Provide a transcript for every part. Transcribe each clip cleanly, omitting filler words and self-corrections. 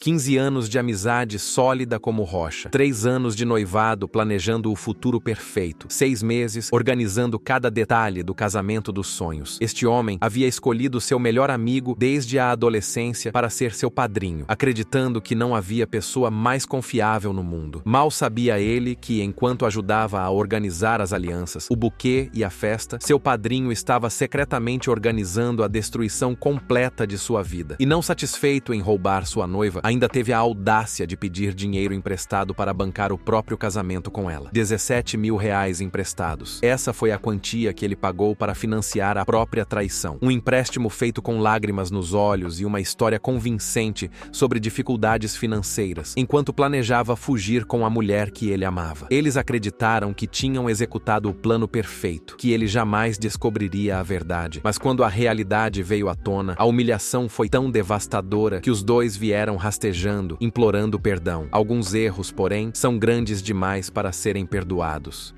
15 anos de amizade sólida como rocha. 3 anos de noivado planejando o futuro perfeito. 6 meses organizando cada detalhe do casamento dos sonhos. Este homem havia escolhido seu melhor amigo desde a adolescência para ser seu padrinho, acreditando que não havia pessoa mais confiável no mundo. Mal sabia ele que, enquanto ajudava a organizar as alianças, o buquê e a festa, seu padrinho estava secretamente organizando a destruição completa de sua vida. E não satisfeito em roubar sua noiva, ainda teve a audácia de pedir dinheiro emprestado para bancar o próprio casamento com ela. 17 mil reais emprestados. Essa foi a quantia que ele pagou para financiar a própria traição. Um empréstimo feito com lágrimas nos olhos e uma história convincente sobre dificuldades financeiras, enquanto planejava fugir com a mulher que ele amava. Eles acreditaram que tinham executado o plano perfeito, que ele jamais descobriria a verdade. Mas quando a realidade veio à tona, a humilhação foi tão devastadora que os dois vieram rastejando, implorando perdão. Alguns erros, porém, são grandes demais para serem perdoados.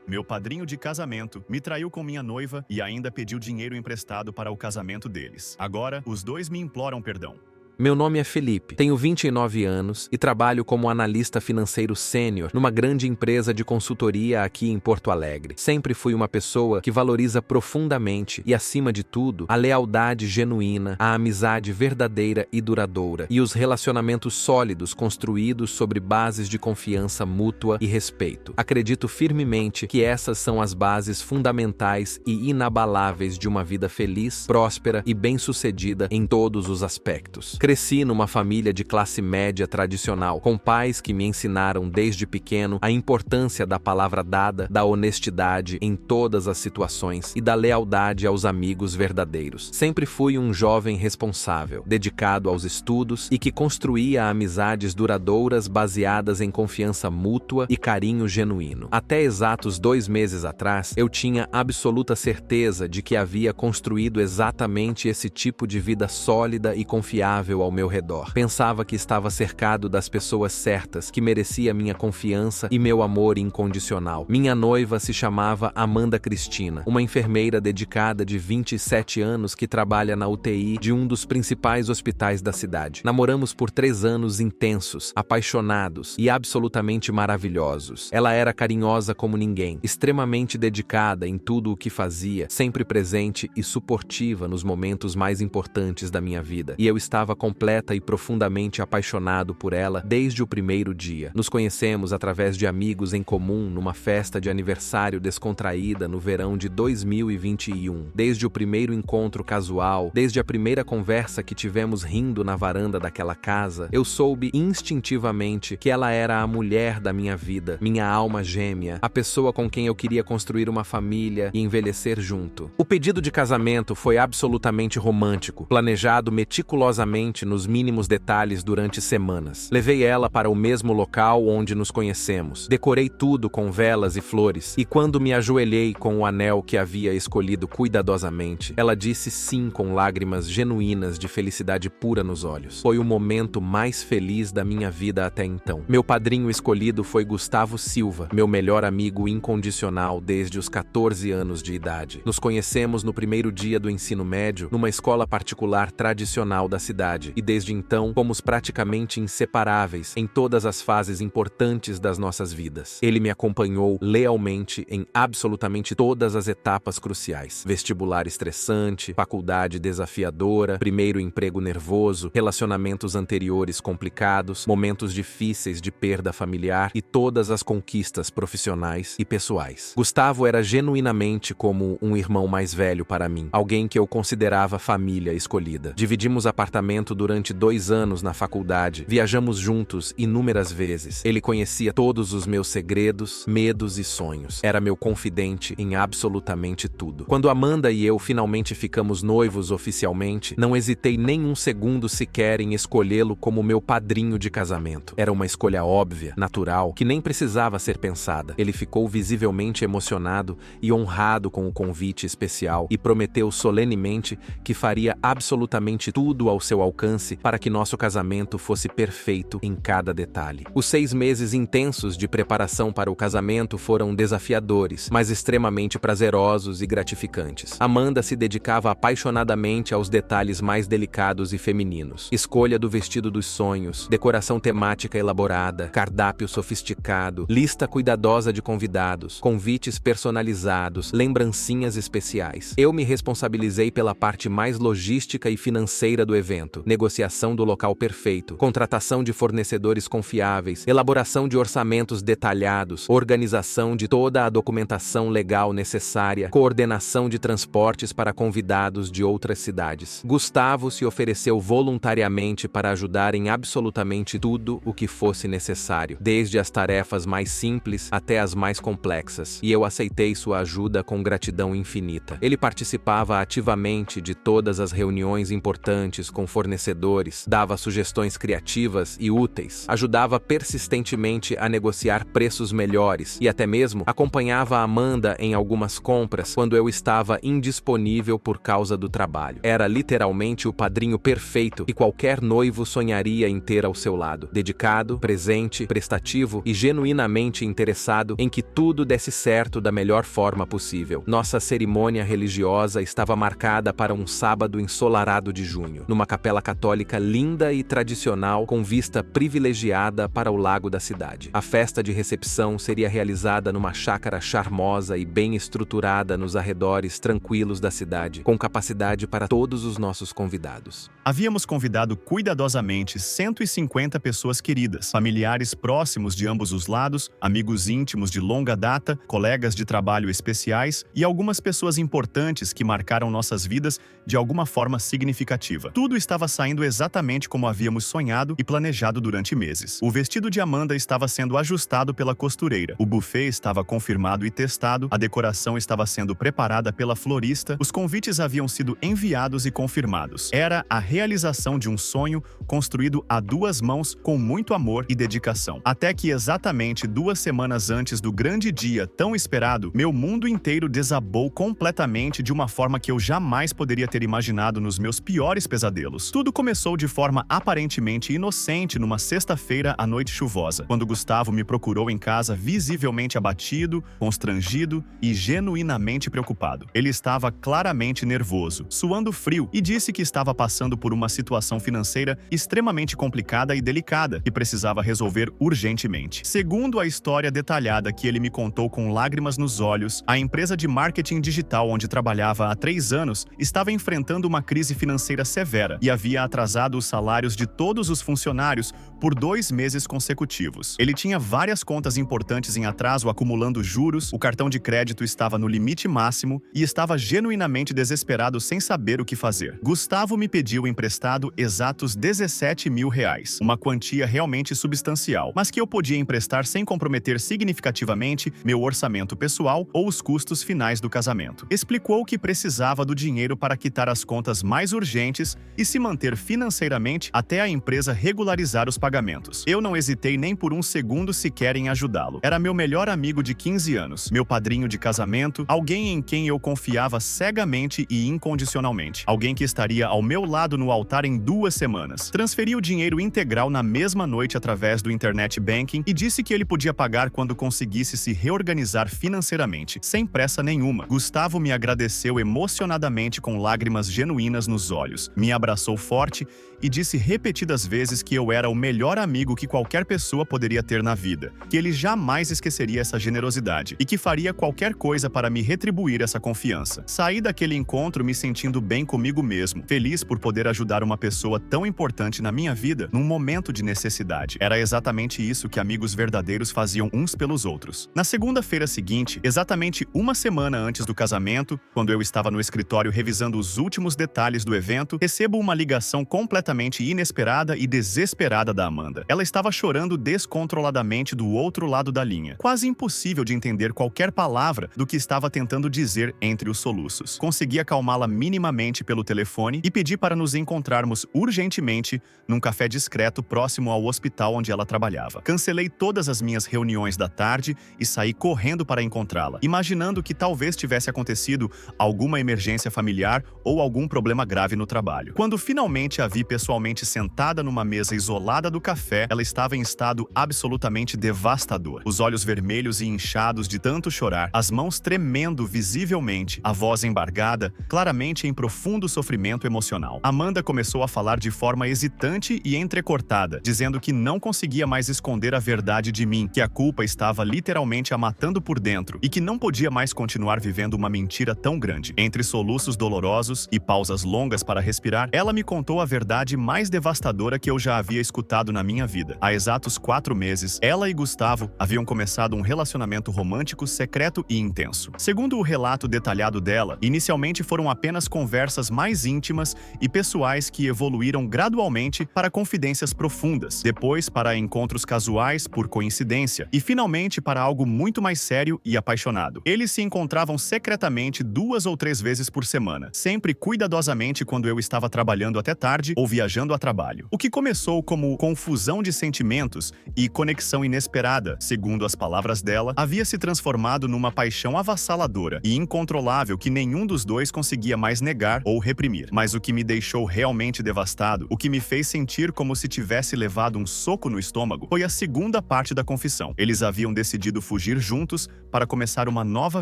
Meu padrinho de casamento me traiu com minha noiva e ainda pediu dinheiro emprestado para o casamento deles. Agora, os dois me imploram perdão. Meu nome é Felipe, tenho 29 anos e trabalho como analista financeiro sênior numa grande empresa de consultoria aqui em Porto Alegre. Sempre fui uma pessoa que valoriza profundamente e, acima de tudo, a lealdade genuína, a amizade verdadeira e duradoura e os relacionamentos sólidos construídos sobre bases de confiança mútua e respeito. Acredito firmemente que essas são as bases fundamentais e inabaláveis de uma vida feliz, próspera e bem-sucedida em todos os aspectos. Cresci numa família de classe média tradicional, com pais que me ensinaram desde pequeno a importância da palavra dada, da honestidade em todas as situações e da lealdade aos amigos verdadeiros. Sempre fui um jovem responsável, dedicado aos estudos e que construía amizades duradouras baseadas em confiança mútua e carinho genuíno. Até exatos 2 meses atrás, eu tinha absoluta certeza de que havia construído exatamente esse tipo de vida sólida e confiável ao meu redor. Pensava que estava cercado das pessoas certas, que merecia minha confiança e meu amor incondicional. Minha noiva se chamava Amanda Cristina, uma enfermeira dedicada de 27 anos que trabalha na UTI de um dos principais hospitais da cidade. Namoramos por 3 anos intensos, apaixonados e absolutamente maravilhosos. Ela era carinhosa como ninguém, extremamente dedicada em tudo o que fazia, sempre presente e suportiva nos momentos mais importantes da minha vida. E eu estava completa e profundamente apaixonado por ela desde o primeiro dia. Nos conhecemos através de amigos em comum numa festa de aniversário descontraída no verão de 2021. Desde o primeiro encontro casual, desde a primeira conversa que tivemos rindo na varanda daquela casa, eu soube instintivamente que ela era a mulher da minha vida, minha alma gêmea, a pessoa com quem eu queria construir uma família e envelhecer junto. O pedido de casamento foi absolutamente romântico, planejado meticulosamente nos mínimos detalhes durante semanas. Levei ela para o mesmo local onde nos conhecemos. Decorei tudo com velas e flores, e quando me ajoelhei com o anel que havia escolhido cuidadosamente, ela disse sim com lágrimas genuínas de felicidade pura nos olhos. Foi o momento mais feliz da minha vida até então. Meu padrinho escolhido foi Gustavo Silva, meu melhor amigo incondicional desde os 14 anos de idade. Nos conhecemos no primeiro dia do ensino médio, numa escola particular tradicional da cidade, e desde então fomos praticamente inseparáveis em todas as fases importantes das nossas vidas. Ele me acompanhou lealmente em absolutamente todas as etapas cruciais: vestibular estressante, faculdade desafiadora, primeiro emprego nervoso, relacionamentos anteriores complicados, momentos difíceis de perda familiar e todas as conquistas profissionais e pessoais. Gustavo era genuinamente como um irmão mais velho para mim, alguém que eu considerava família escolhida. Dividimos apartamento durante 2 anos na faculdade, viajamos juntos inúmeras vezes. Ele conhecia todos os meus segredos, medos e sonhos. Era meu confidente em absolutamente tudo. Quando Amanda e eu finalmente ficamos noivos oficialmente, não hesitei nem um segundo sequer em escolhê-lo como meu padrinho de casamento. Era uma escolha óbvia, natural, que nem precisava ser pensada. Ele ficou visivelmente emocionado e honrado com o convite especial e prometeu solenemente que faria absolutamente tudo ao seu alcance alcance para que nosso casamento fosse perfeito em cada detalhe. Os 6 meses intensos de preparação para o casamento foram desafiadores, mas extremamente prazerosos e gratificantes. Amanda se dedicava apaixonadamente aos detalhes mais delicados e femininos. Escolha do vestido dos sonhos, decoração temática elaborada, cardápio sofisticado, lista cuidadosa de convidados, convites personalizados, lembrancinhas especiais. Eu me responsabilizei pela parte mais logística e financeira do evento, negociação do local perfeito, contratação de fornecedores confiáveis, elaboração de orçamentos detalhados, organização de toda a documentação legal necessária, coordenação de transportes para convidados de outras cidades. Gustavo se ofereceu voluntariamente para ajudar em absolutamente tudo o que fosse necessário, desde as tarefas mais simples até as mais complexas, e eu aceitei sua ajuda com gratidão infinita. Ele participava ativamente de todas as reuniões importantes com fornecedores, dava sugestões criativas e úteis, ajudava persistentemente a negociar preços melhores e até mesmo acompanhava a Amanda em algumas compras quando eu estava indisponível por causa do trabalho. Era literalmente o padrinho perfeito que qualquer noivo sonharia em ter ao seu lado, dedicado, presente, prestativo e genuinamente interessado em que tudo desse certo da melhor forma possível. Nossa cerimônia religiosa estava marcada para um sábado ensolarado de junho, numa capela católica linda e tradicional com vista privilegiada para o lago da cidade. A festa de recepção seria realizada numa chácara charmosa e bem estruturada nos arredores tranquilos da cidade, com capacidade para todos os nossos convidados. Havíamos convidado cuidadosamente 150 pessoas queridas, familiares próximos de ambos os lados, amigos íntimos de longa data, colegas de trabalho especiais e algumas pessoas importantes que marcaram nossas vidas de alguma forma significativa. Tudo estava saindo exatamente como havíamos sonhado e planejado durante meses. O vestido de Amanda estava sendo ajustado pela costureira, o buffet estava confirmado e testado, a decoração estava sendo preparada pela florista, os convites haviam sido enviados e confirmados. Era a realização de um sonho construído a 2 mãos com muito amor e dedicação. Até que exatamente 2 semanas antes do grande dia tão esperado, meu mundo inteiro desabou completamente de uma forma que eu jamais poderia ter imaginado nos meus piores pesadelos. Tudo começou de forma aparentemente inocente numa sexta-feira à noite chuvosa, quando Gustavo me procurou em casa visivelmente abatido, constrangido e genuinamente preocupado. Ele estava claramente nervoso, suando frio e disse que estava passando por uma situação financeira extremamente complicada e delicada que precisava resolver urgentemente. Segundo a história detalhada que ele me contou com lágrimas nos olhos, a empresa de marketing digital onde trabalhava há 3 anos estava enfrentando uma crise financeira severa e havia atrasado os salários de todos os funcionários por 2 meses consecutivos. Ele tinha várias contas importantes em atraso acumulando juros, o cartão de crédito estava no limite máximo e estava genuinamente desesperado sem saber o que fazer. Gustavo me pediu emprestado exatos R$17 mil, uma quantia realmente substancial, mas que eu podia emprestar sem comprometer significativamente meu orçamento pessoal ou os custos finais do casamento. Explicou que precisava do dinheiro para quitar as contas mais urgentes e se manter financeiramente até a empresa regularizar os pagamentos. Eu não hesitei nem por um segundo sequer em ajudá-lo. Era meu melhor amigo de 15 anos, meu padrinho de casamento, alguém em quem eu confiava cegamente e incondicionalmente, alguém que estaria ao meu lado no altar em 2 semanas. Transferi o dinheiro integral na mesma noite através do internet banking e disse que ele podia pagar quando conseguisse se reorganizar financeiramente, sem pressa nenhuma. Gustavo me agradeceu emocionadamente com lágrimas genuínas nos olhos, me abraçou forte e disse repetidas vezes que eu era o melhor amigo que qualquer pessoa poderia ter na vida, que ele jamais esqueceria essa generosidade e que faria qualquer coisa para me retribuir essa confiança. Saí daquele encontro me sentindo bem comigo mesmo, feliz por poder ajudar uma pessoa tão importante na minha vida num momento de necessidade. Era exatamente isso que amigos verdadeiros faziam uns pelos outros. Na segunda-feira seguinte, exatamente 1 semana antes do casamento, quando eu estava no escritório revisando os últimos detalhes do evento, recebo uma ligação completamente inesperada e desesperada da Amanda. Ela estava chorando descontroladamente do outro lado da linha, quase impossível de entender qualquer palavra do que estava tentando dizer entre os soluços. Consegui acalmá-la minimamente pelo telefone e pedi para nos encontrarmos urgentemente num café discreto próximo ao hospital onde ela trabalhava. Cancelei todas as minhas reuniões da tarde e saí correndo para encontrá-la, imaginando que talvez tivesse acontecido alguma emergência familiar ou algum problema grave no trabalho. Quando finalmente finalmente a vi pessoalmente sentada numa mesa isolada do café, ela estava em estado absolutamente devastador. Os olhos vermelhos e inchados de tanto chorar, as mãos tremendo visivelmente, a voz embargada, claramente em profundo sofrimento emocional. Amanda começou a falar de forma hesitante e entrecortada, dizendo que não conseguia mais esconder a verdade de mim, que a culpa estava literalmente a matando por dentro e que não podia mais continuar vivendo uma mentira tão grande. Entre soluços dolorosos e pausas longas para respirar, ela me contou a verdade mais devastadora que eu já havia escutado na minha vida. Há exatos 4 meses, ela e Gustavo haviam começado um relacionamento romântico, secreto e intenso. Segundo o relato detalhado dela, inicialmente foram apenas conversas mais íntimas e pessoais que evoluíram gradualmente para confidências profundas, depois para encontros casuais por coincidência e finalmente para algo muito mais sério e apaixonado. Eles se encontravam secretamente 2 ou 3 vezes por semana, sempre cuidadosamente quando eu estava trabalhando até tarde ou viajando a trabalho. O que começou como confusão de sentimentos e conexão inesperada, segundo as palavras dela, havia se transformado numa paixão avassaladora e incontrolável que nenhum dos dois conseguia mais negar ou reprimir. Mas o que me deixou realmente devastado, o que me fez sentir como se tivesse levado um soco no estômago, foi a segunda parte da confissão. Eles haviam decidido fugir juntos para começar uma nova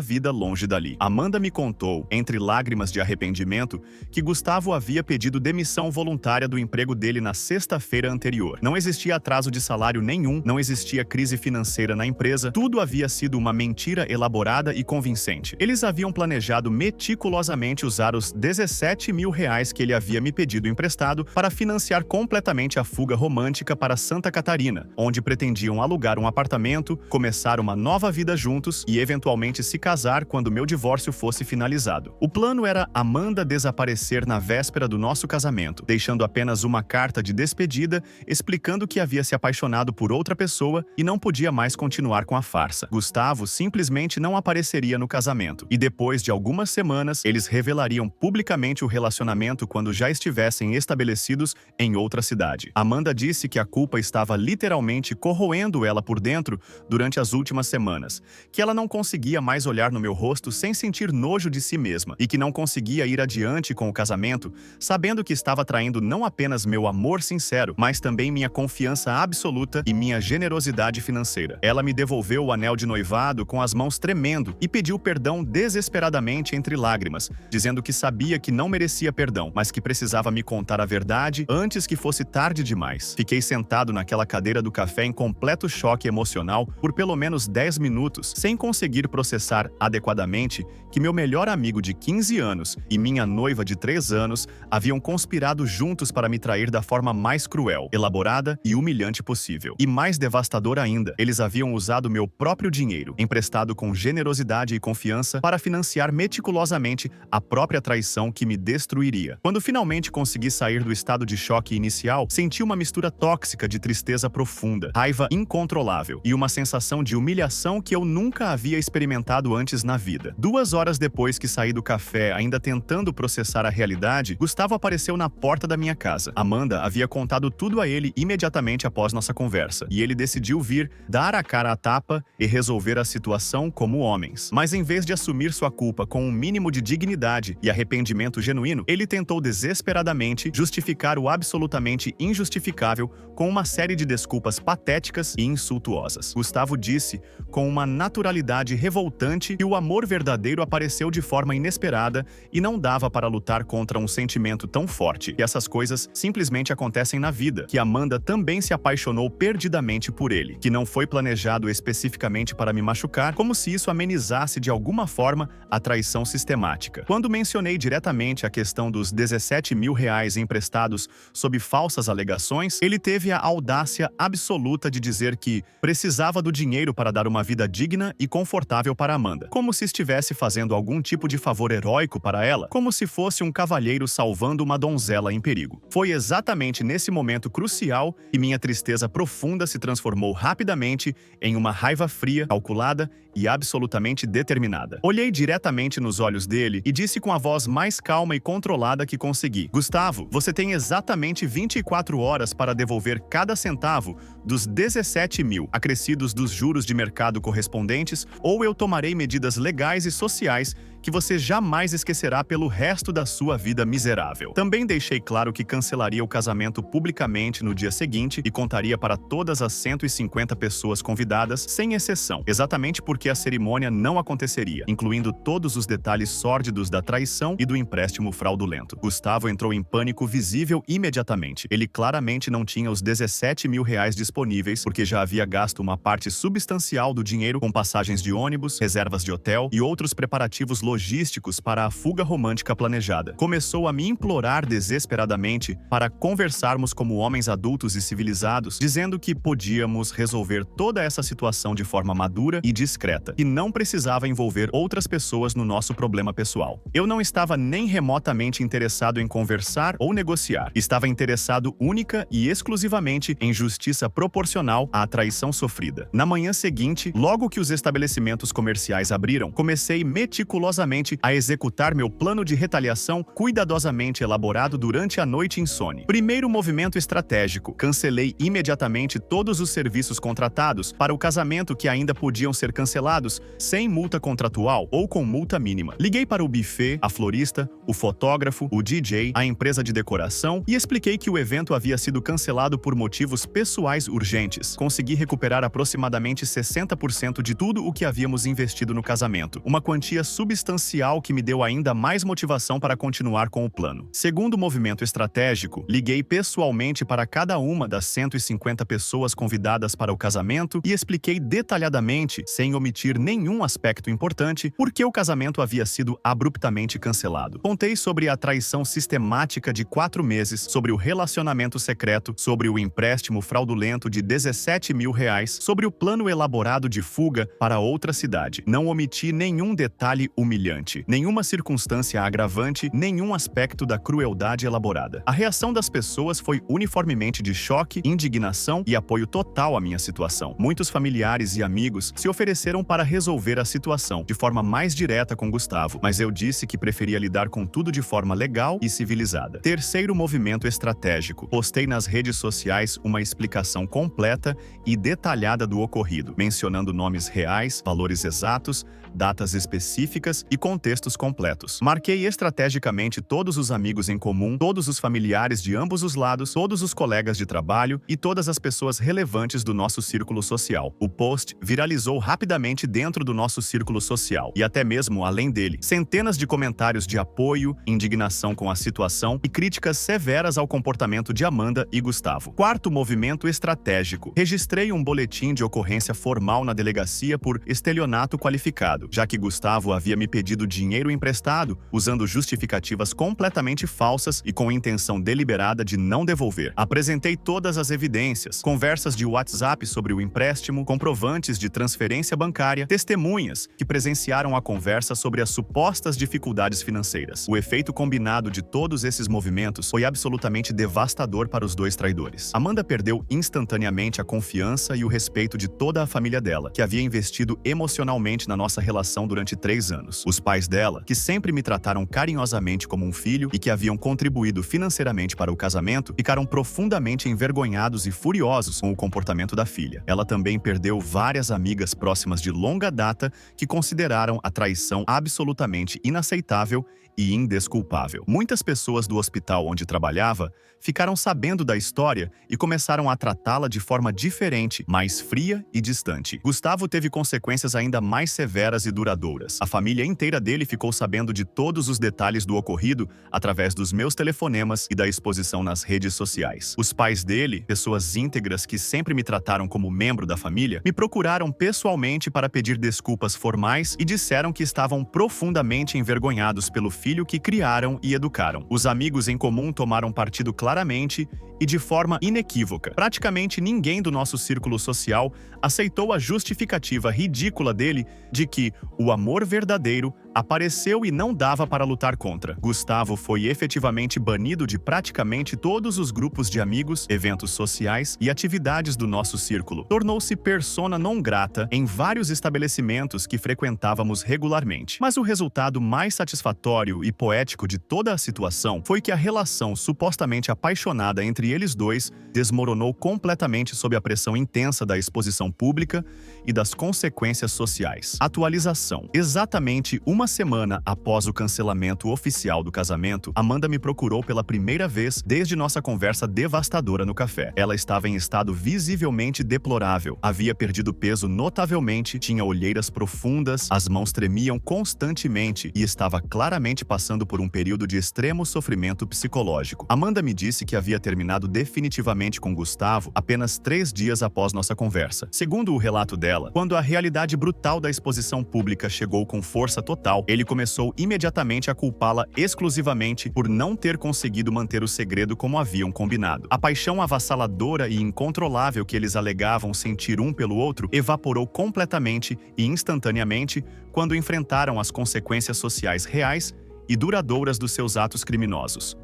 vida longe dali. Amanda me contou, entre lágrimas de arrependimento, que Gustavo havia pedido demissão voluntária do emprego dele na sexta-feira anterior. Não existia atraso de salário nenhum, não existia crise financeira na empresa, tudo havia sido uma mentira elaborada e convincente. Eles haviam planejado meticulosamente usar os 17 mil reais que ele havia me pedido emprestado para financiar completamente a fuga romântica para Santa Catarina, onde pretendiam alugar um apartamento, começar uma nova vida juntos e eventualmente se casar quando meu divórcio fosse finalizado. O plano era Amanda desaparecer na véspera do nosso casamento, deixando apenas uma carta de despedida explicando que havia se apaixonado por outra pessoa e não podia mais continuar com a farsa. Gustavo simplesmente não apareceria no casamento, e depois de algumas semanas, eles revelariam publicamente o relacionamento quando já estivessem estabelecidos em outra cidade. Amanda disse que a culpa estava literalmente corroendo ela por dentro durante as últimas semanas, que ela não conseguia mais olhar no meu rosto sem sentir nojo de si mesma e que não conseguia ir adiante com o casamento, sabendo que estava traindo não apenas meu amor sincero, mas também minha confiança absoluta e minha generosidade financeira. Ela me devolveu o anel de noivado com as mãos tremendo e pediu perdão desesperadamente entre lágrimas, dizendo que sabia que não merecia perdão, mas que precisava me contar a verdade antes que fosse tarde demais. Fiquei sentado naquela cadeira do café em completo choque emocional por pelo menos 10 minutos, sem conseguir processar adequadamente que meu melhor amigo de 15 anos e minha noiva de 3 anos haviam conspirado juntos para me trair da forma mais cruel, elaborada e humilhante possível. E mais devastador ainda, eles haviam usado meu próprio dinheiro, emprestado com generosidade e confiança, para financiar meticulosamente a própria traição que me destruiria. Quando finalmente consegui sair do estado de choque inicial, senti uma mistura tóxica de tristeza profunda, raiva incontrolável e uma sensação de humilhação que eu nunca havia experimentado antes na vida. 2 horas depois que saí do café, ainda tentando processar a realidade, Gustavo apareceu na porta da minha casa. Amanda havia contado tudo a ele imediatamente após nossa conversa, e ele decidiu vir, dar a cara à tapa e resolver a situação como homens. Mas em vez de assumir sua culpa com um mínimo de dignidade e arrependimento genuíno, ele tentou desesperadamente justificar o absolutamente injustificável com uma série de desculpas patéticas e insultuosas. Gustavo disse, com uma naturalidade revoltante, que o amor verdadeiro apareceu de forma inesperada e não dava para lutar contra um sentimento tão forte, que essas coisas simplesmente acontecem na vida, que Amanda também se apaixonou perdidamente por ele, que não foi planejado especificamente para me machucar, como se isso amenizasse de alguma forma a traição sistemática. Quando mencionei diretamente a questão dos 17 mil reais emprestados sob falsas alegações, ele teve a audácia absoluta de dizer que precisava do dinheiro para dar uma vida digna e confortável para Amanda, como se estivesse fazendo algum tipo de favor heróico para ela, como se fosse um cavalheiro salvando uma donzela em perigo. Foi exatamente nesse momento crucial que minha tristeza profunda se transformou rapidamente em uma raiva fria, calculada e absolutamente determinada. Olhei diretamente nos olhos dele e disse com a voz mais calma e controlada que consegui: Gustavo, você tem exatamente 24 horas para devolver cada centavo dos 17 mil acrescidos dos juros de mercado correspondentes, ou eu tomarei medidas legais e sociais que você jamais esquecerá pelo resto da sua vida miserável. Também deixei claro que cancelaria o casamento publicamente no dia seguinte e contaria para todas as 150 pessoas convidadas, sem exceção, exatamente porque a cerimônia não aconteceria, incluindo todos os detalhes sórdidos da traição e do empréstimo fraudulento. Gustavo entrou em pânico visível imediatamente. Ele claramente não tinha os 17 mil reais disponíveis, porque já havia gasto uma parte substancial do dinheiro com passagens de ônibus, reservas de hotel e outros preparativos logísticos para a fuga romântica planejada. Começou a me implorar desesperadamente para conversarmos como homens adultos e civilizados, dizendo que podíamos resolver toda essa situação de forma madura e discreta, e não precisava envolver outras pessoas no nosso problema pessoal. Eu não estava nem remotamente interessado em conversar ou negociar. Estava interessado única e exclusivamente em justiça proporcional à traição sofrida. Na manhã seguinte, logo que os estabelecimentos comerciais abriram, comecei meticulosamente a executar meu plano de retaliação cuidadosamente elaborado durante a noite insone. Primeiro movimento estratégico: cancelei imediatamente todos os serviços contratados para o casamento que ainda podiam ser cancelados sem multa contratual ou com multa mínima. Liguei para o buffet, a florista, o fotógrafo, o DJ, a empresa de decoração e expliquei que o evento havia sido cancelado por motivos pessoais urgentes. Consegui recuperar aproximadamente 60% de tudo o que havíamos investido no casamento, uma quantia substancial que me deu ainda mais motivação para continuar com o plano. Segundo movimento estratégico, liguei pessoalmente para cada uma das 150 pessoas convidadas para o casamento e expliquei detalhadamente, sem omitir nenhum aspecto importante, por que o casamento havia sido abruptamente cancelado. Contei sobre a traição sistemática de 4 meses, sobre o relacionamento secreto, sobre o empréstimo fraudulento de 17 mil reais, sobre o plano elaborado de fuga para outra cidade. Não omiti nenhum detalhe humilhante, nenhuma circunstância agravante, nenhum aspecto da crueldade elaborada. A reação das pessoas foi uniformemente de choque, indignação e apoio total à minha situação. Muitos familiares e amigos se ofereceram para resolver a situação de forma mais direta com Gustavo, mas eu disse que preferia lidar com tudo de forma legal e civilizada. Terceiro movimento estratégico: postei nas redes sociais uma explicação completa e detalhada do ocorrido, mencionando nomes reais, valores exatos, datas específicas e contextos completos. Marquei estrategicamente todos os amigos em comum, todos os familiares de ambos os lados, todos os colegas de trabalho e todas as pessoas relevantes do nosso círculo social. O post viralizou rapidamente dentro do nosso círculo social e até mesmo além dele. Centenas de comentários de apoio, indignação com a situação e críticas severas ao comportamento de Amanda e Gustavo. Quarto movimento estratégico: registrei um boletim de ocorrência formal na delegacia por estelionato qualificado, já que Gustavo havia me pedido dinheiro emprestado, usando justificativas completamente falsas e com intenção deliberada de não devolver. Apresentei todas as evidências, conversas de WhatsApp sobre o empréstimo, comprovantes de transferência bancária, testemunhas que presenciaram a conversa sobre as supostas dificuldades financeiras. O efeito combinado de todos esses movimentos foi absolutamente devastador para os dois traidores. Amanda perdeu instantaneamente a confiança e o respeito de toda a família dela, que havia investido emocionalmente na nossa relação durante 3 anos. Os pais dela, que sempre me trataram carinhosamente como um filho e que haviam contribuído financeiramente para o casamento, ficaram profundamente envergonhados e furiosos com o comportamento da filha. Ela também perdeu várias amigas próximas de longa data que consideraram a traição absolutamente inaceitável e indesculpável. Muitas pessoas do hospital onde trabalhava ficaram sabendo da história e começaram a tratá-la de forma diferente, mais fria e distante. Gustavo teve consequências ainda mais severas e duradouras. A família inteira dele ficou sabendo de todos os detalhes do ocorrido através dos meus telefonemas e da exposição nas redes sociais. Os pais dele, pessoas íntegras que sempre me trataram como membro da família, me procuraram pessoalmente para pedir desculpas formais e disseram que estavam profundamente envergonhados pelo filho que criaram e educaram. Os amigos em comum tomaram partido claramente e de forma inequívoca. Praticamente ninguém do nosso círculo social aceitou a justificativa ridícula dele de que o amor verdadeiro apareceu e não dava para lutar contra. Gustavo foi efetivamente banido de praticamente todos os grupos de amigos, eventos sociais e atividades do nosso círculo. Tornou-se persona non grata em vários estabelecimentos que frequentávamos regularmente. Mas o resultado mais satisfatório e poético de toda a situação foi que a relação supostamente apaixonada entre eles dois desmoronou completamente sob a pressão intensa da exposição pública e das consequências sociais. Atualização. Exatamente uma semana após o cancelamento oficial do casamento, Amanda me procurou pela primeira vez desde nossa conversa devastadora no café. Ela estava em estado visivelmente deplorável, havia perdido peso notavelmente, tinha olheiras profundas, as mãos tremiam constantemente e estava claramente passando por um período de extremo sofrimento psicológico. Amanda me disse que havia terminado definitivamente com Gustavo apenas 3 dias após nossa conversa. Segundo o relato dela, quando a realidade brutal da exposição pública chegou com força total, ele começou imediatamente a culpá-la exclusivamente por não ter conseguido manter o segredo como haviam combinado. A paixão avassaladora e incontrolável que eles alegavam sentir um pelo outro evaporou completamente e instantaneamente quando enfrentaram as consequências sociais reais e duradouras dos seus atos criminosos.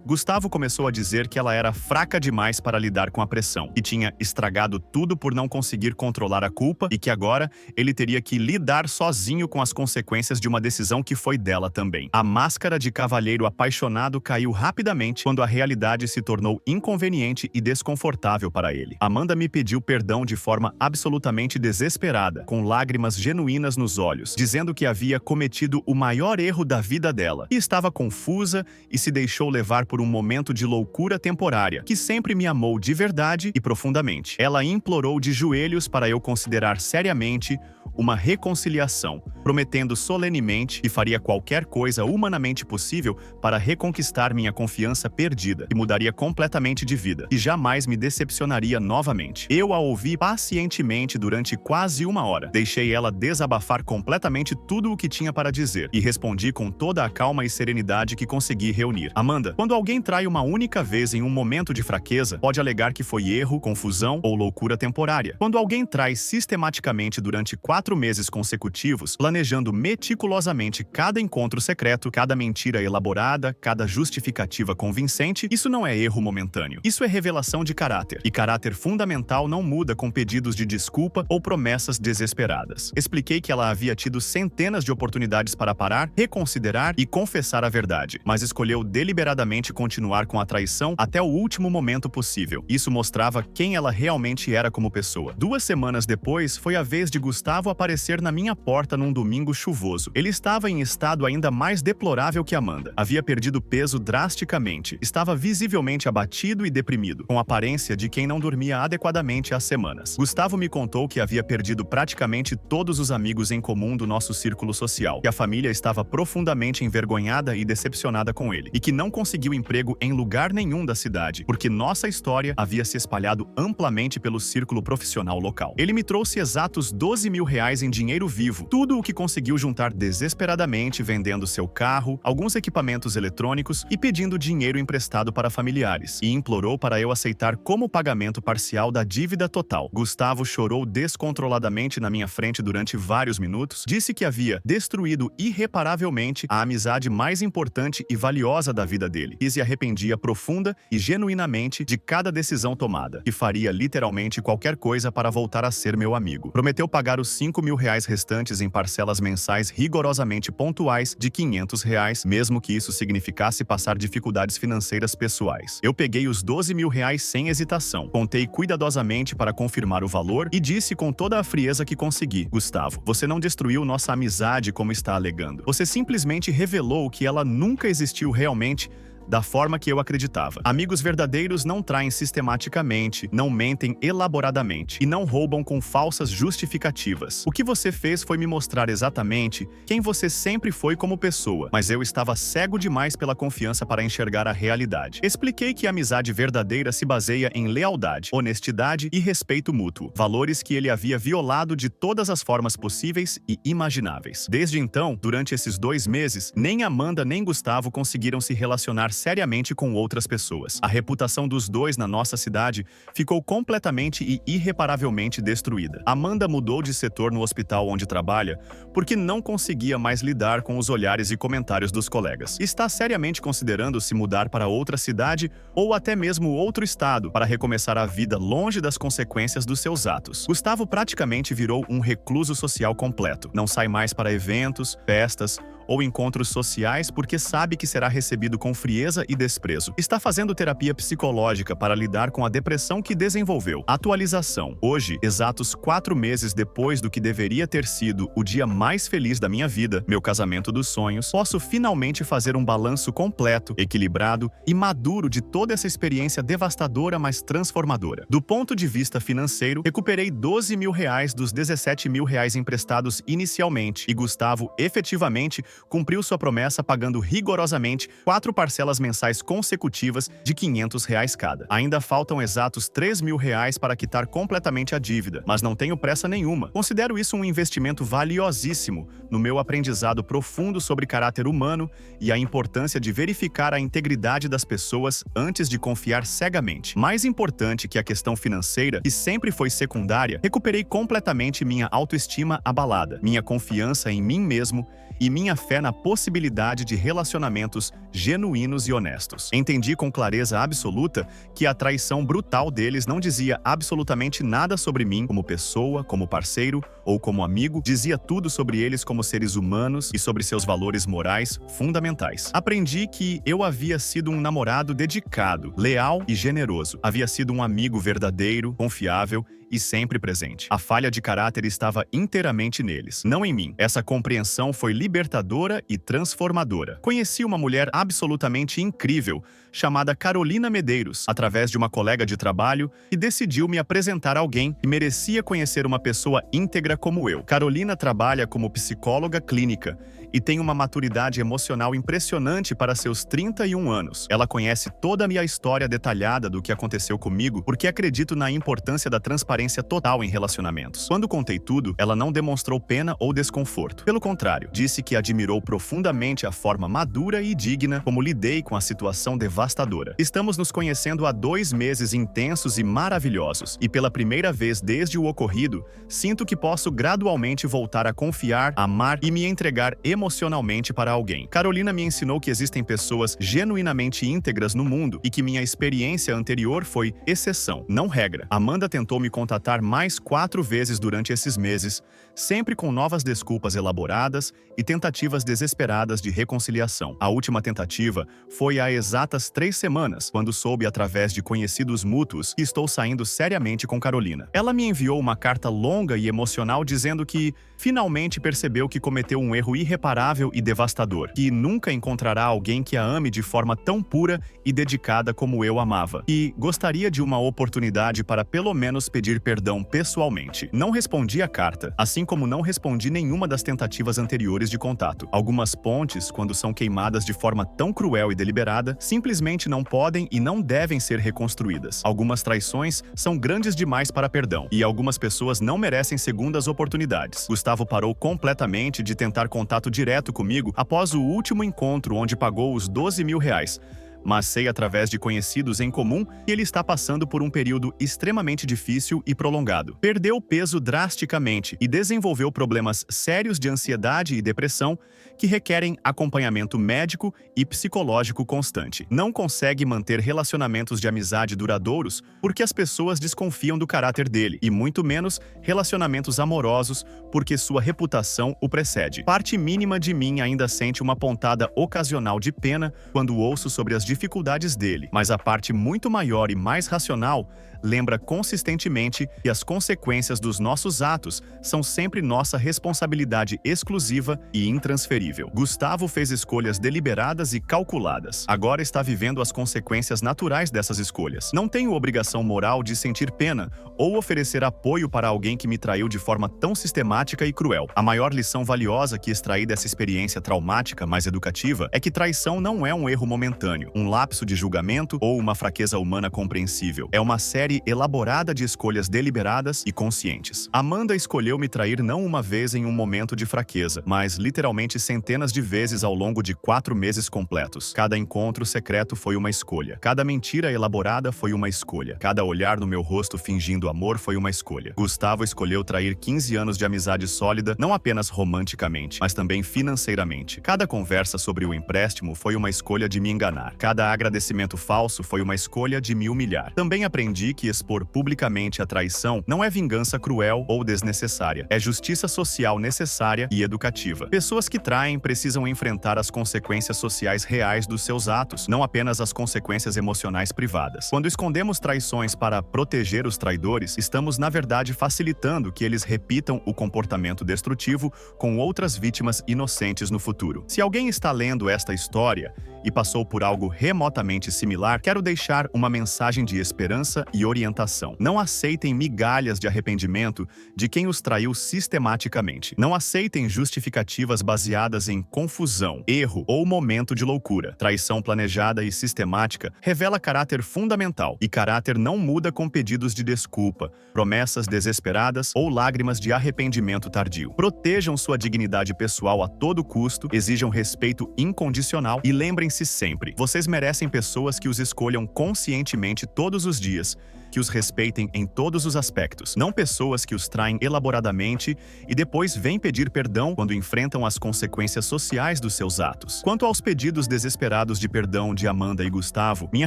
Gustavo começou a dizer que ela era fraca demais para lidar com a pressão, que tinha estragado tudo por não conseguir controlar a culpa e que agora ele teria que lidar sozinho com as consequências de uma decisão que foi dela também. A máscara de cavalheiro apaixonado caiu rapidamente quando a realidade se tornou inconveniente e desconfortável para ele. Amanda me pediu perdão de forma absolutamente desesperada, com lágrimas genuínas nos olhos, dizendo que havia cometido o maior erro da vida dela, e estava confusa e se deixou levar por um momento de loucura temporária, que sempre me amou de verdade e profundamente. Ela implorou de joelhos para eu considerar seriamente uma reconciliação, prometendo solenemente que faria qualquer coisa humanamente possível para reconquistar minha confiança perdida, e mudaria completamente de vida, e jamais me decepcionaria novamente. Eu a ouvi pacientemente durante quase 1 hora. Deixei ela desabafar completamente tudo o que tinha para dizer, e respondi com toda a calma e serenidade que consegui reunir. Amanda, quando alguém trai uma única vez em um momento de fraqueza, pode alegar que foi erro, confusão ou loucura temporária. Quando alguém trai sistematicamente durante 4 meses consecutivos, planejando meticulosamente cada encontro secreto, cada mentira elaborada, cada justificativa convincente, isso não é erro momentâneo. Isso é revelação de caráter. E caráter fundamental não muda com pedidos de desculpa ou promessas desesperadas. Expliquei que ela havia tido centenas de oportunidades para parar, reconsiderar e confessar a verdade, mas escolheu deliberadamente continuar com a traição até o último momento possível. Isso mostrava quem ela realmente era como pessoa. 2 semanas depois, foi a vez de Gustavo aparecer na minha porta num domingo chuvoso. Ele estava em estado ainda mais deplorável que Amanda. Havia perdido peso drasticamente. Estava visivelmente abatido e deprimido, com a aparência de quem não dormia adequadamente há semanas. Gustavo me contou que havia perdido praticamente todos os amigos em comum do nosso círculo social, que a família estava profundamente envergonhada e decepcionada com ele, e que não conseguiu emprego em lugar nenhum da cidade, porque nossa história havia se espalhado amplamente pelo círculo profissional local. Ele me trouxe exatos R$12.000 em dinheiro vivo, tudo o que conseguiu juntar desesperadamente vendendo seu carro, alguns equipamentos eletrônicos e pedindo dinheiro emprestado para familiares, e implorou para eu aceitar como pagamento parcial da dívida total. Gustavo chorou descontroladamente na minha frente durante vários minutos, disse que havia destruído irreparavelmente a amizade mais importante e valiosa da vida dele, e se arrependia profunda e genuinamente de cada decisão tomada, e faria literalmente qualquer coisa para voltar a ser meu amigo. Prometeu pagar os R$5.000 restantes em parcelas mensais rigorosamente pontuais de R$500, mesmo que isso significasse passar dificuldades financeiras pessoais. Eu peguei os R$12.000 sem hesitação, contei cuidadosamente para confirmar o valor e disse com toda a frieza que consegui: Gustavo, você não destruiu nossa amizade como está alegando. Você simplesmente revelou que ela nunca existiu realmente, da forma que eu acreditava. Amigos verdadeiros não traem sistematicamente, não mentem elaboradamente e não roubam com falsas justificativas. O que você fez foi me mostrar exatamente quem você sempre foi como pessoa, mas eu estava cego demais pela confiança para enxergar a realidade. Expliquei que a amizade verdadeira se baseia em lealdade, honestidade e respeito mútuo, valores que ele havia violado de todas as formas possíveis e imagináveis. Desde então, durante esses 2 meses, nem Amanda nem Gustavo conseguiram se relacionar conversar seriamente com outras pessoas. A reputação dos dois na nossa cidade ficou completamente e irreparavelmente destruída. Amanda mudou de setor no hospital onde trabalha porque não conseguia mais lidar com os olhares e comentários dos colegas. Está seriamente considerando se mudar para outra cidade ou até mesmo outro estado para recomeçar a vida longe das consequências dos seus atos. Gustavo praticamente virou um recluso social completo. Não sai mais para eventos, festas ou encontros sociais porque sabe que será recebido com frieza e desprezo. Está fazendo terapia psicológica para lidar com a depressão que desenvolveu. Atualização. Hoje, exatos 4 meses depois do que deveria ter sido o dia mais feliz da minha vida, meu casamento dos sonhos, posso finalmente fazer um balanço completo, equilibrado e maduro de toda essa experiência devastadora, mas transformadora. Do ponto de vista financeiro, recuperei 12 mil reais dos 17 mil reais emprestados inicialmente e Gustavo efetivamente cumpriu sua promessa pagando rigorosamente 4 parcelas mensais consecutivas de R$ 500 cada. Ainda faltam exatos 3 mil reais para quitar completamente a dívida, mas não tenho pressa nenhuma. Considero isso um investimento valiosíssimo no meu aprendizado profundo sobre caráter humano e a importância de verificar a integridade das pessoas antes de confiar cegamente. Mais importante que a questão financeira, que sempre foi secundária, recuperei completamente minha autoestima abalada, minha confiança em mim mesmo e minha fé na possibilidade de relacionamentos genuínos e honestos. Entendi com clareza absoluta que a traição brutal deles não dizia absolutamente nada sobre mim como pessoa, como parceiro ou como amigo, dizia tudo sobre eles como seres humanos e sobre seus valores morais fundamentais. Aprendi que eu havia sido um namorado dedicado, leal e generoso. Havia sido um amigo verdadeiro, confiável e sempre presente. A falha de caráter estava inteiramente neles, não em mim. Essa compreensão foi libertadora e transformadora. Conheci uma mulher absolutamente incrível, chamada Carolina Medeiros, através de uma colega de trabalho, e decidiu me apresentar a alguém que merecia conhecer uma pessoa íntegra como eu. Carolina trabalha como psicóloga clínica e tem uma maturidade emocional impressionante para seus 31 anos. Ela conhece toda a minha história detalhada do que aconteceu comigo porque acredito na importância da transparência total em relacionamentos. Quando contei tudo, ela não demonstrou pena ou desconforto. Pelo contrário, disse que admirou profundamente a forma madura e digna como lidei com a situação devastadora. Estamos nos conhecendo há 2 meses intensos e maravilhosos, e pela primeira vez desde o ocorrido, sinto que posso gradualmente voltar a confiar, amar e me entregar emocionalmente para alguém. Carolina me ensinou que existem pessoas genuinamente íntegras no mundo e que minha experiência anterior foi exceção, não regra. Amanda tentou me contatar mais 4 vezes durante esses meses, sempre com novas desculpas elaboradas e tentativas desesperadas de reconciliação. A última tentativa foi há exatas 3 semanas, quando soube através de conhecidos mútuos que estou saindo seriamente com Carolina. Ela me enviou uma carta longa e emocional dizendo que finalmente percebeu que cometeu um erro irreparável e devastador, que nunca encontrará alguém que a ame de forma tão pura e dedicada como eu amava, e gostaria de uma oportunidade para pelo menos pedir perdão pessoalmente. Não respondi a carta, assim como não respondi nenhuma das tentativas anteriores de contato. Algumas pontes, quando são queimadas de forma tão cruel e deliberada, simplesmente não podem e não devem ser reconstruídas. Algumas traições são grandes demais para perdão, e algumas pessoas não merecem segundas oportunidades. Gustavo parou completamente de tentar contato direto comigo após o último encontro onde pagou os 12 mil reais. Mas sei através de conhecidos em comum que ele está passando por um período extremamente difícil e prolongado. Perdeu peso drasticamente e desenvolveu problemas sérios de ansiedade e depressão que requerem acompanhamento médico e psicológico constante. Não consegue manter relacionamentos de amizade duradouros porque as pessoas desconfiam do caráter dele, e muito menos relacionamentos amorosos porque sua reputação o precede. Parte mínima de mim ainda sente uma pontada ocasional de pena quando ouço sobre as dificuldades dele, mas a parte muito maior e mais racional lembra consistentemente que as consequências dos nossos atos são sempre nossa responsabilidade exclusiva e intransferível. Gustavo fez escolhas deliberadas e calculadas. Agora está vivendo as consequências naturais dessas escolhas. Não tenho obrigação moral de sentir pena ou oferecer apoio para alguém que me traiu de forma tão sistemática e cruel. A maior lição valiosa que extraí dessa experiência traumática, mas educativa, é que traição não é um erro momentâneo, um lapso de julgamento ou uma fraqueza humana compreensível. É uma série série elaborada de escolhas deliberadas e conscientes. Amanda escolheu me trair não uma vez em um momento de fraqueza, mas literalmente centenas de vezes ao longo de 4 meses completos. Cada encontro secreto foi uma escolha. Cada mentira elaborada foi uma escolha. Cada olhar no meu rosto fingindo amor foi uma escolha. Gustavo escolheu trair 15 anos de amizade sólida, não apenas romanticamente, mas também financeiramente. Cada conversa sobre o empréstimo foi uma escolha de me enganar. Cada agradecimento falso foi uma escolha de me humilhar. Também aprendi que expor publicamente a traição não é vingança cruel ou desnecessária. É justiça social necessária e educativa. Pessoas que traem precisam enfrentar as consequências sociais reais dos seus atos, não apenas as consequências emocionais privadas. Quando escondemos traições para proteger os traidores, estamos, na verdade, facilitando que eles repitam o comportamento destrutivo com outras vítimas inocentes no futuro. Se alguém está lendo esta história e passou por algo remotamente similar, quero deixar uma mensagem de esperança e orientação. Não aceitem migalhas de arrependimento de quem os traiu sistematicamente. Não aceitem justificativas baseadas em confusão, erro ou momento de loucura. Traição planejada e sistemática revela caráter fundamental, e caráter não muda com pedidos de desculpa, promessas desesperadas ou lágrimas de arrependimento tardio. Protejam sua dignidade pessoal a todo custo, exijam respeito incondicional e lembrem-se sempre: vocês merecem pessoas que os escolham conscientemente todos os dias, que os respeitem em todos os aspectos, não pessoas que os traem elaboradamente e depois vêm pedir perdão quando enfrentam as consequências sociais dos seus atos. Quanto aos pedidos desesperados de perdão de Amanda e Gustavo, minha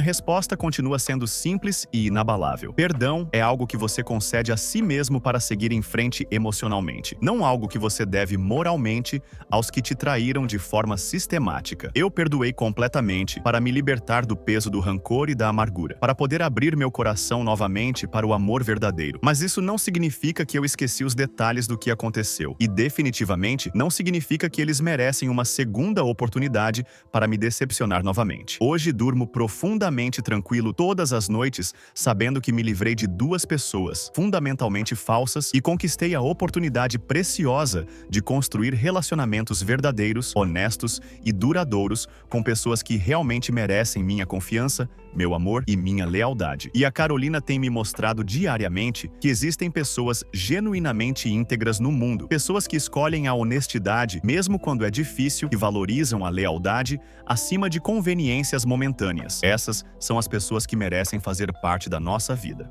resposta continua sendo simples e inabalável. Perdão é algo que você concede a si mesmo para seguir em frente emocionalmente, não algo que você deve moralmente aos que te traíram de forma sistemática. Eu perdoei completamente para me libertar do peso do rancor e da amargura, para poder abrir meu coração novamente para o amor verdadeiro. Mas isso não significa que eu esqueci os detalhes do que aconteceu. E definitivamente não significa que eles merecem uma segunda oportunidade para me decepcionar novamente. Hoje durmo profundamente tranquilo todas as noites, sabendo que me livrei de 2 pessoas fundamentalmente falsas e conquistei a oportunidade preciosa de construir relacionamentos verdadeiros, honestos e duradouros com pessoas que realmente merecem minha confiança, meu amor e minha lealdade. E a Carolina tem me mostrado diariamente que existem pessoas genuinamente íntegras no mundo, pessoas que escolhem a honestidade mesmo quando é difícil e valorizam a lealdade acima de conveniências momentâneas. Essas são as pessoas que merecem fazer parte da nossa vida.